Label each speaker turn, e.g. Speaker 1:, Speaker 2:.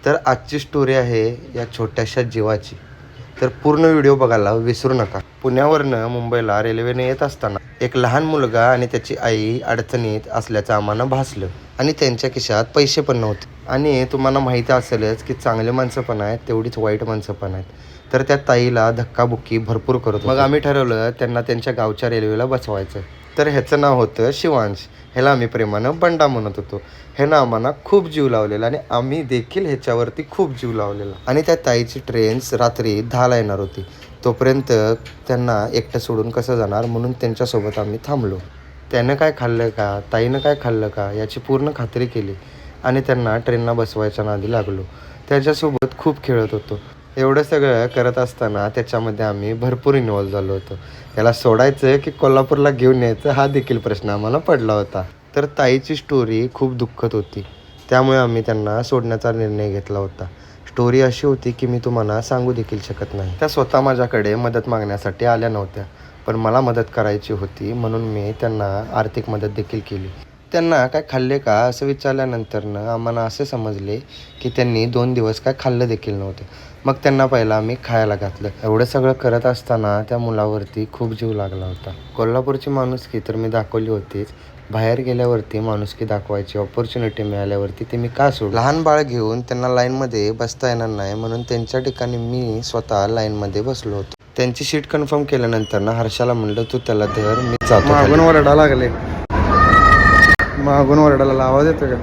Speaker 1: तर आजची स्टोरी आहे या छोट्याशा जीवाची. तर पूर्ण व्हिडिओ बघायला विसरू नका. पुण्यावरनं मुंबईला रेल्वेने येत असताना एक लहान मुलगा आणि त्याची आई अडचणीत असल्याचं आम्हाला भासलं आणि त्यांच्या खिशात पैसे पण नव्हते. आणि तुम्हाला माहिती असेलच की चांगले माणसं पण आहेत तेवढीच वाईट माणसं पण आहेत. तर त्या ताईला धक्काबुक्की भरपूर करत होते. मग आम्ही ठरवलं त्यांना त्यांच्या गावच्या रेल्वेला बसवायचं. तर ह्याचं नाव होतं शिवांश. ह्याला आम्ही प्रेमानं बंडा म्हणत होतो. ह्यानं आम्हाला खूप जीव लावलेला आणि आम्ही देखील ह्याच्यावरती खूप जीव लावलेला. आणि त्या ताईची ट्रेन्स रात्री 10ला येणार होती. तोपर्यंत त्यांना एकटं सोडून कसं जाणार म्हणून त्यांच्यासोबत आम्ही थांबलो. त्यानं काय खाल्लं का, ताईनं काय खाल्लं का याची पूर्ण खात्री केली आणि त्यांना ट्रेनला बसवायच्या नादी लागलो. त्याच्यासोबत खूप खेळत होतो. एवढं सगळं करत असताना त्याच्यामध्ये आम्ही भरपूर इन्व्हॉल्व झालो होतो. त्याला सोडायचं की कोल्हापूरला घेऊन यायचं हा देखील प्रश्न आम्हाला पडला होता. तर ताईची स्टोरी खूप दुःखद होती. त्यामुळे आम्ही त्यांना सोडण्याचा निर्णय घेतला होता. स्टोरी अशी होती की मी तुम्हाला सांगू देखील शकत नाही. त्या स्वतः माझ्याकडे मदत मागण्यासाठी आल्या नव्हत्या, पण मला मदत करायची होती म्हणून मी त्यांना आर्थिक मदत देखील केली. त्यांना काय खाल्ले का असं विचारल्यानंतरनं आम्हाला असे समजले की त्यांनी 2 दिवस काय खाल्लं देखील नव्हतं. मग त्यांना पहिला आम्ही खायला घातलं. एवढं सगळं करत असताना त्या मुलावरती खूप जीव लागला होता. कोल्हापूरची माणुसकी तर मी दाखवली होतीच, बाहेर गेल्यावरती माणुसकी दाखवायची ऑपॉर्च्युनिटी मिळाल्यावरती ते मी का सोडू. लहान बाळ घेऊन त्यांना लाईनमध्ये बसता येणार नाही म्हणून त्यांच्या ठिकाणी मी स्वतः लाईनमध्ये बसलो होतो. त्यांची सीट कन्फर्म केल्यानंतर ना हर्षाला म्हणलं तू त्याला धर, मी जातो.
Speaker 2: मागून ओरडा लागले, मागून ओरडायला आवाज येतो का?